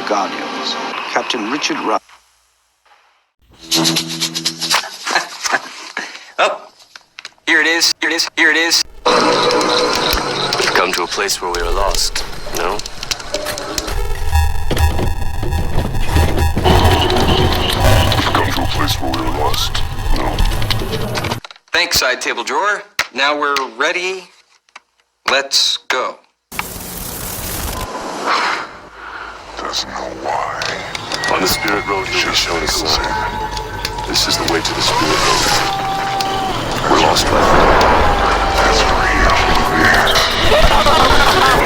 Guardians, Captain Richard Rudd. Oh, here it is, here it is, here it is. We've come to a place where we are lost, you know? We've come to a place where we are lost, you know? Thanks, side table drawer. Now we're ready. Let's go. Doesn't know why. On the Spirit Road, you'll be shown a sign. This is the way to the Spirit Road. We're lost right now. That's real.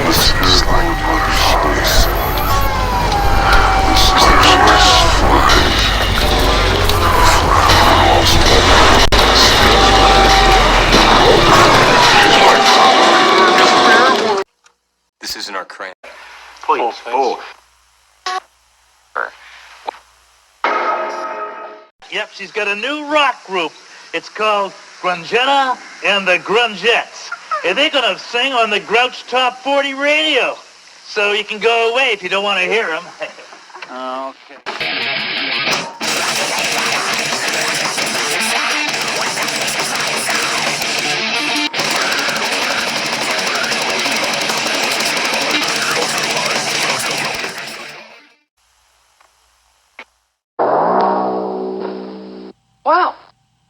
This is like mother's This is their source for life. This isn't our crayon. Please. Oh. Yep, she's got a new rock group. It's called Grungetta and the Grungettes. And they're gonna sing on the Grouch Top 40 radio. So you can go away if you don't want to hear them. Okay. Wow,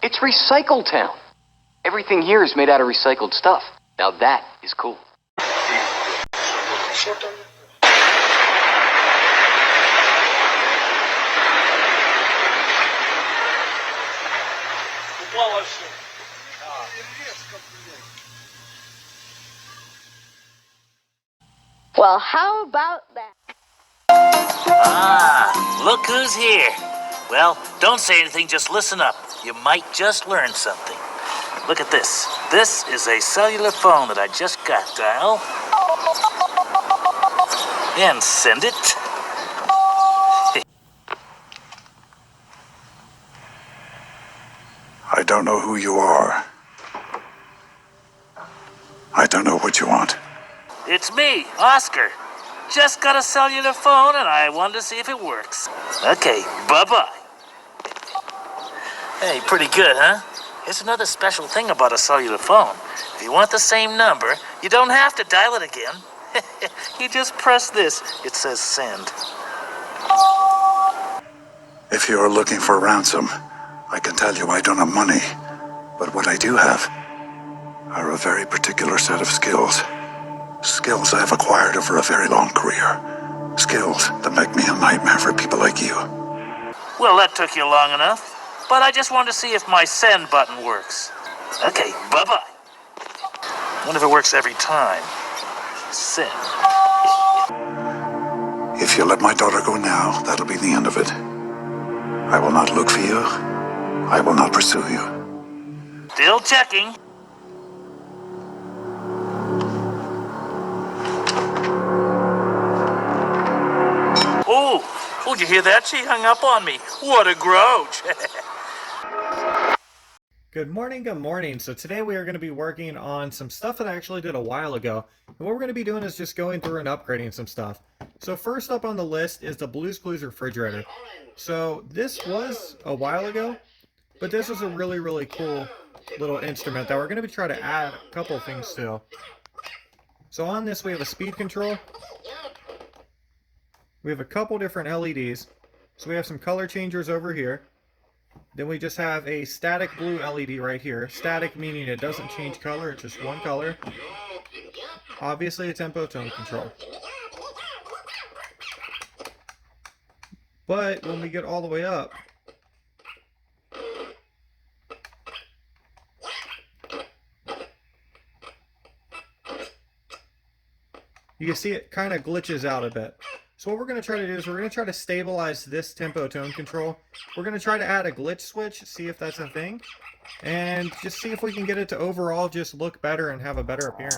it's Recycle Town. Everything here is made out of recycled stuff. Now that is cool. Well, how about that? Ah, look who's here. Well, don't say anything, just listen up. You might just learn something. Look at this. This is a cellular phone that I just got, dial. And send it. I don't know who you are. I don't know what you want. It's me, Oscar. Just got a cellular phone and I wanted to see if it works. Okay, bye-bye. Hey, pretty good, huh? Here's another special thing about a cellular phone. If you want the same number, you don't have to dial it again. You just press this. It says send. If you're looking for ransom, I can tell you I don't have money. But what I do have are a very particular set of skills. Skills I have acquired over a very long career. Skills that make me a nightmare for people like you. Well, that took you long enough. But I just wanted to see if my send button works. Okay, bye-bye. Wonder if it works every time. Send. If you let my daughter go now, that'll be the end of it. I will not look for you. I will not pursue you. Still checking. Oh, did you hear that? She hung up on me. What a grouch. Good morning. So today we are going to be working on some stuff that I actually did a while ago. And what we're going to be doing is just going through and upgrading some stuff. So first up on the list is the Blue's Clues refrigerator. So this was a while ago, but this is a really, really cool little instrument that we're going to be trying to add a couple of things to. So on this we have a speed control. We have a couple different LEDs. So we have some color changers over here. Then we just have a static blue LED right here. Static meaning it doesn't change color, it's just one color. Obviously a tempo tone control. But when we get all the way up, you can see it kind of glitches out a bit. So what we're going to try to do is we're going to try to stabilize this tempo tone control. We're going to try to add a glitch switch, see if that's a thing, and just see if we can get it to overall just look better and have a better appearance.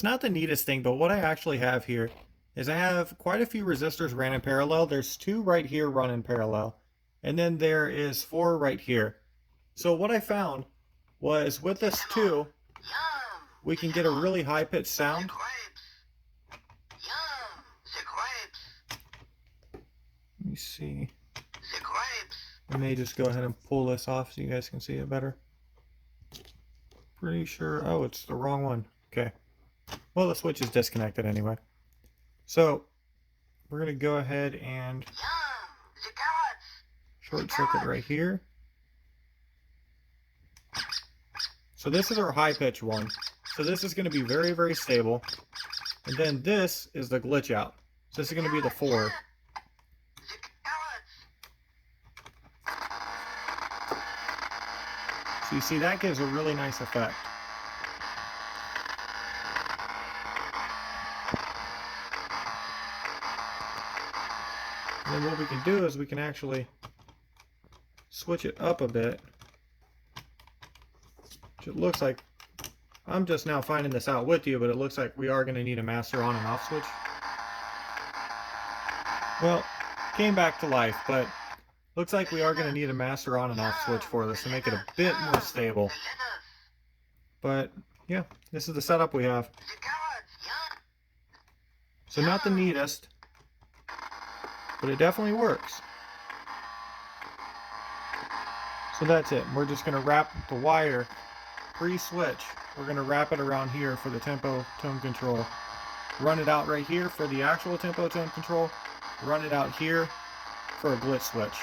it's not the neatest thing, but what I actually have here is I have quite a few resistors ran in parallel. There's 2 right here run in parallel, and then there is 4 right here. So what I found was with this 2, we can get a really high-pitched sound. Let me see. I may just go ahead and pull this off so you guys can see it better. Pretty sure, oh, it's the wrong one. Okay. Well, the switch is disconnected anyway. So, we're going to go ahead and short circuit right here. So this is our high pitch one. So this is going to be very, very stable. And then this is the glitch out. So this is going to be the 4. So you see, that gives a really nice effect. And then what we can do is we can actually switch it up a bit. Which it looks like, I'm just now finding this out with you, but it looks like we are going to need a master on and off switch. Well, came back to life, but looks like we are going to need a master on and off switch for this to make it a bit more stable. But yeah, this is the setup we have. So not the neatest, but it definitely works. So that's it. We're just going to wrap the wire pre-switch. We're going to wrap it around here for the tempo tone control. Run it out right here for the actual tempo tone control. Run it out here for a glitch switch.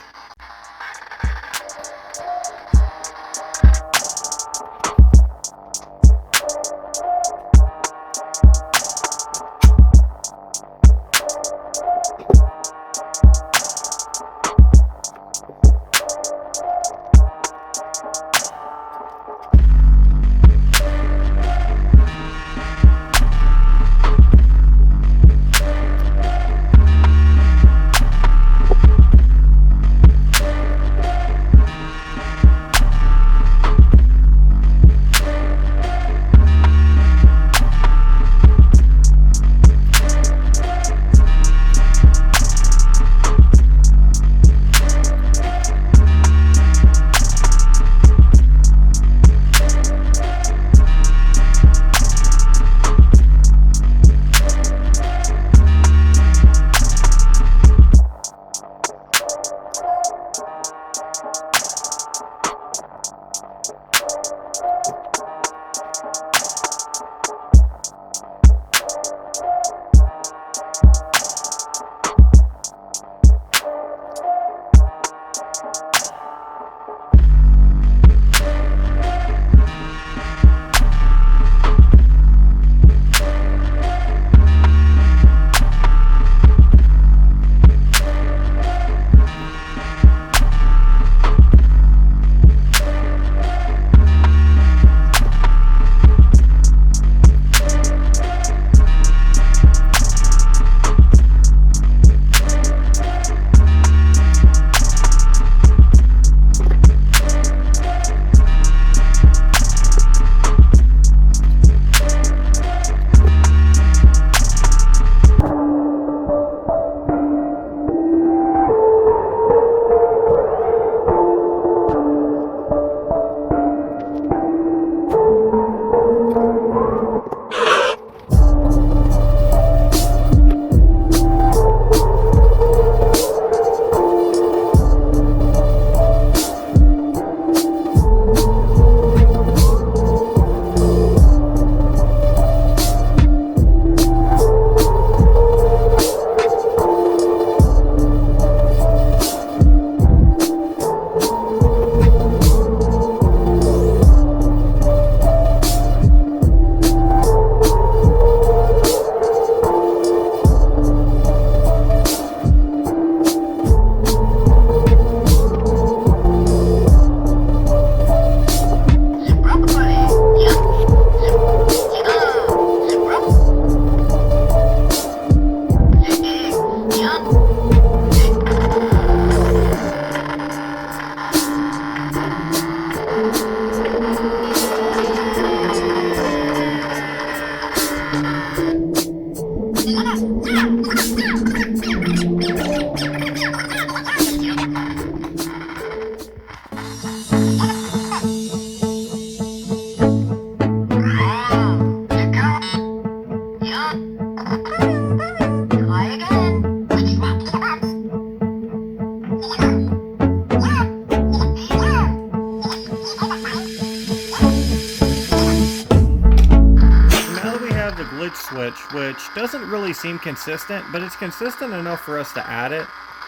which doesn't really seem consistent, but it's consistent enough for us to add it,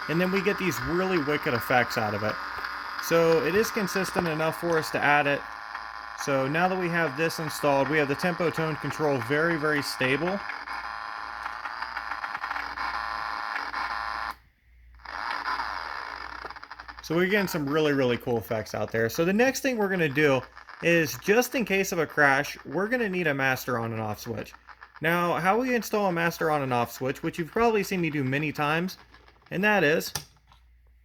and then we get these really wicked effects out of it. So it is consistent enough for us to add it. So now that we have this installed, we have the tempo tone control very, very stable. So we're getting some really, really cool effects out there. So the next thing we're going to do is, just in case of a crash, we're going to need a master on and off switch. Now, how we install a master on and off switch, which you've probably seen me do many times, and that is,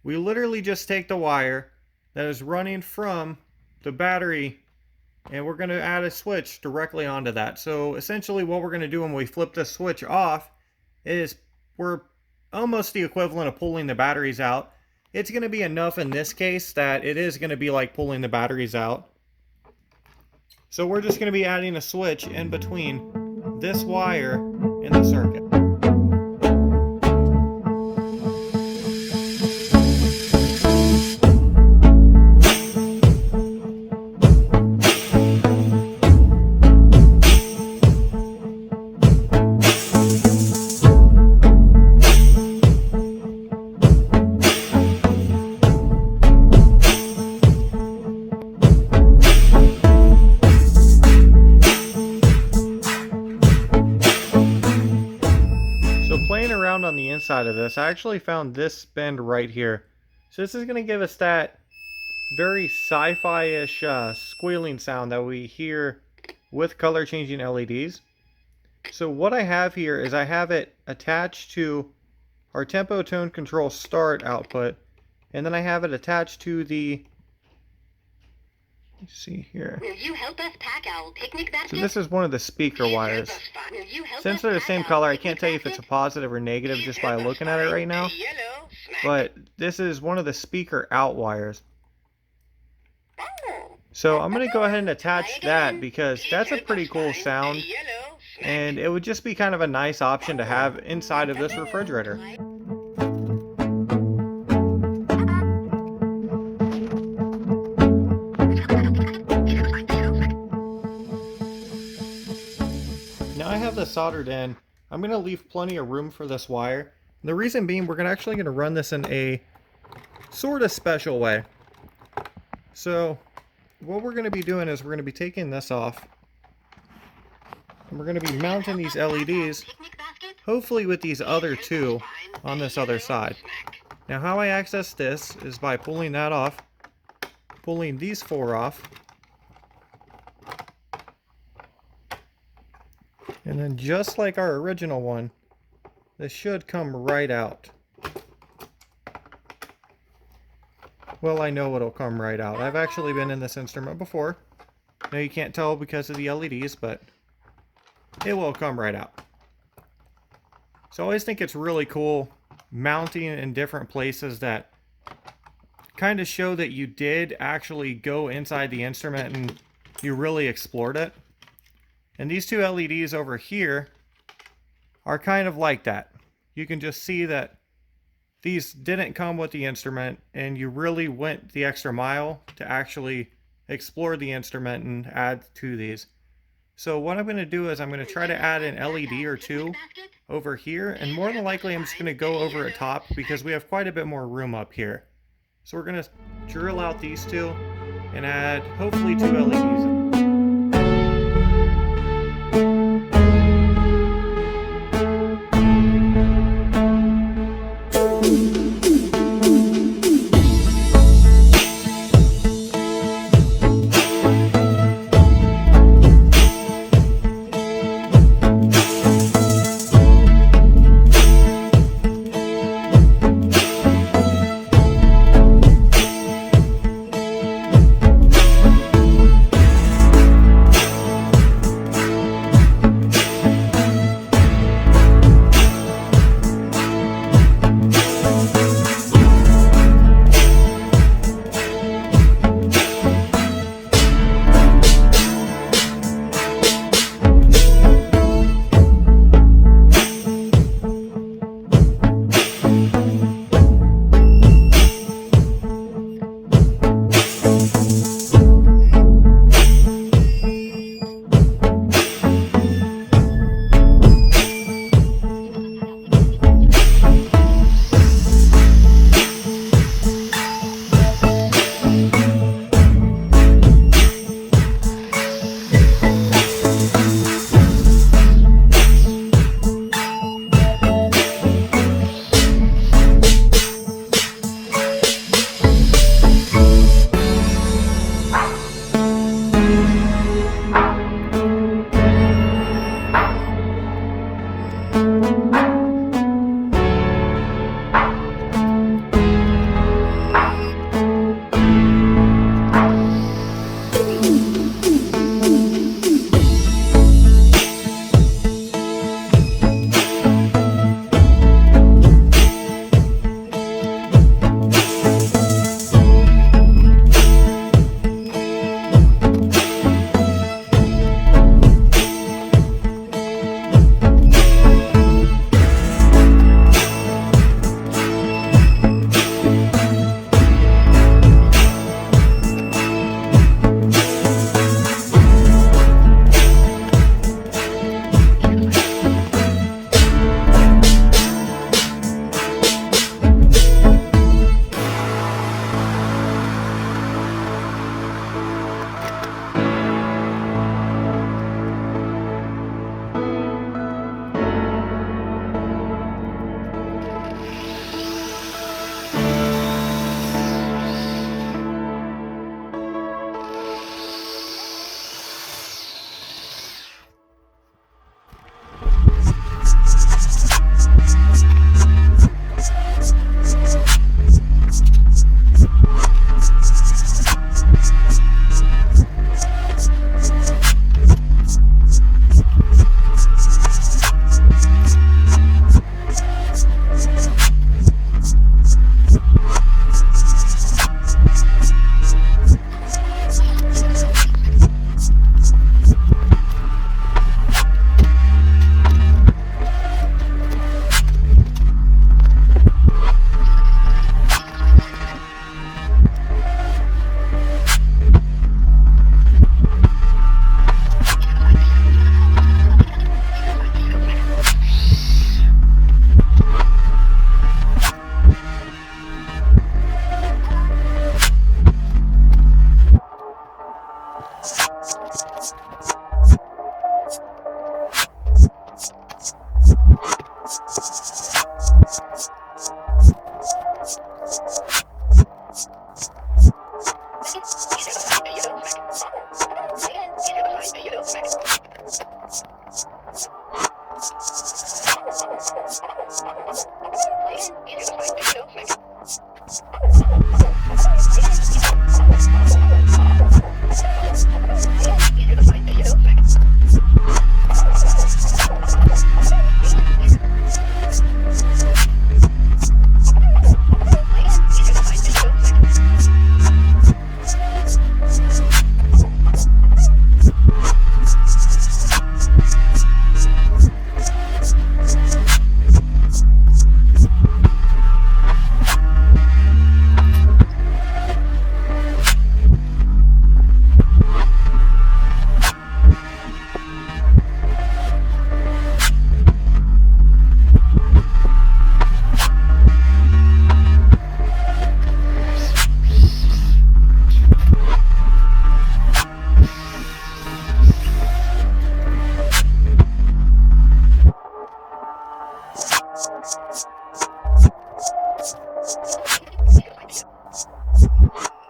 we literally just take the wire that is running from the battery, and we're going to add a switch directly onto that. So essentially what we're going to do when we flip the switch off is we're almost the equivalent of pulling the batteries out. It's going to be enough in this case that it is going to be like pulling the batteries out. So we're just going to be adding a switch in between this wire and the circuit. On the inside of this, I actually found this bend right here. So this is going to give us that very sci-fi-ish squealing sound that we hear with color changing LEDs. So what I have here is I have it attached to our tempo tone control start output, and then I have it attached to the, let's see here. Will you help us pack our picnic basket? So this is one of the speaker wires. Since they're the same color, I can't tell you if it's a positive or negative just by looking at it right now. But this is one of the speaker out wires. So I'm going to go ahead and attach that because that's a pretty cool sound. And it would just be kind of a nice option to have inside of this refrigerator. Now I have this soldered in. I'm going to leave plenty of room for this wire. And the reason being, we're actually going to run this in a sort of special way. So what we're going to be doing is we're going to be taking this off. And we're going to be mounting these LEDs, hopefully with these other two on this other side. Now how I access this is by pulling that off, pulling these four off, and then just like our original one, this should come right out. Well, I know it'll come right out. I've actually been in this instrument before. Now you can't tell because of the LEDs, but it will come right out. So I always think it's really cool mounting in different places that kind of show that you did actually go inside the instrument and you really explored it. And these two LEDs over here are kind of like that. You can just see that these didn't come with the instrument and you really went the extra mile to actually explore the instrument and add to these. So what I'm going to do is I'm going to try to add an LED or two over here, and more than likely I'm just going to go over at top because we have quite a bit more room up here. So we're going to drill out these two and add hopefully two LEDs.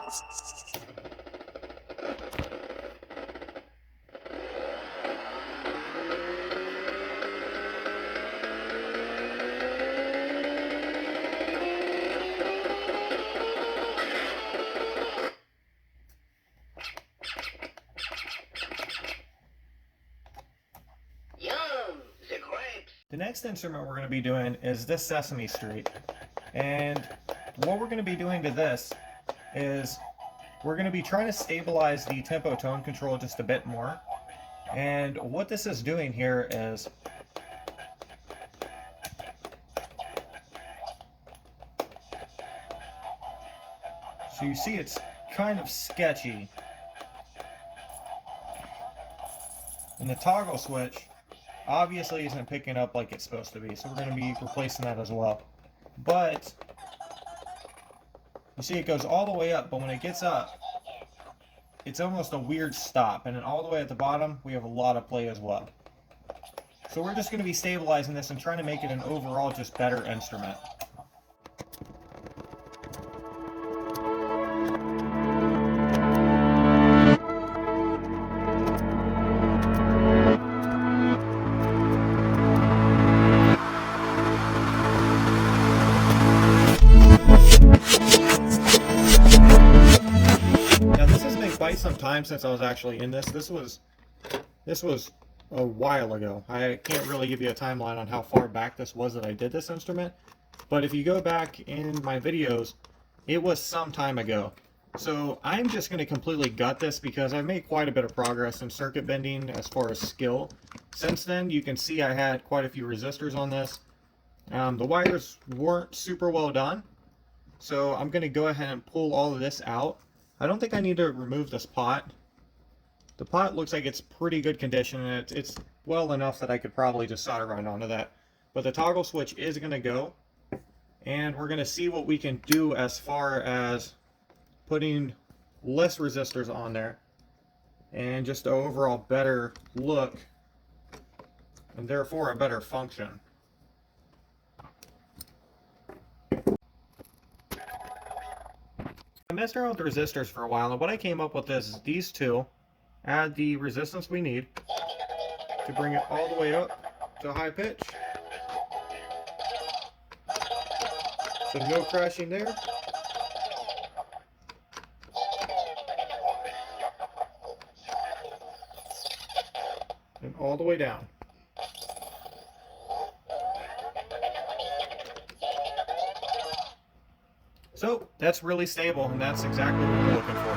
The next instrument we're going to be doing is this Sesame Street. And what we're going to be doing to this is we're going to be trying to stabilize the tempo tone control just a bit more. And what this is doing here is so you see it's kind of sketchy. And the toggle switch obviously isn't picking up like it's supposed to be, so we're going to be replacing that as well. But you see it goes all the way up, but when it gets up, it's almost a weird stop, and then all the way at the bottom, we have a lot of play as well. So we're just going to be stabilizing this and trying to make it an overall just better instrument. Some time since I was actually in this. This was a while ago. I can't really give you a timeline on how far back this was that I did this instrument, but if you go back in my videos, it was some time ago. So I'm just going to completely gut this because I've made quite a bit of progress in circuit bending as far as skill. Since then, you can see I had quite a few resistors on this. The wires weren't super well done, so I'm going to go ahead and pull all of this out. I don't think I need to remove this pot. The pot looks like it's pretty good condition, and it's well enough that I could probably just solder right onto that. But the toggle switch is going to go, and we're going to see what we can do as far as putting less resistors on there, and just an overall better look, and therefore a better function. I messed around with resistors for a while, and what I came up with is these two add the resistance we need to bring it all the way up to high pitch. So no crashing there. And all the way down. So that's really stable, and that's exactly what we're looking for.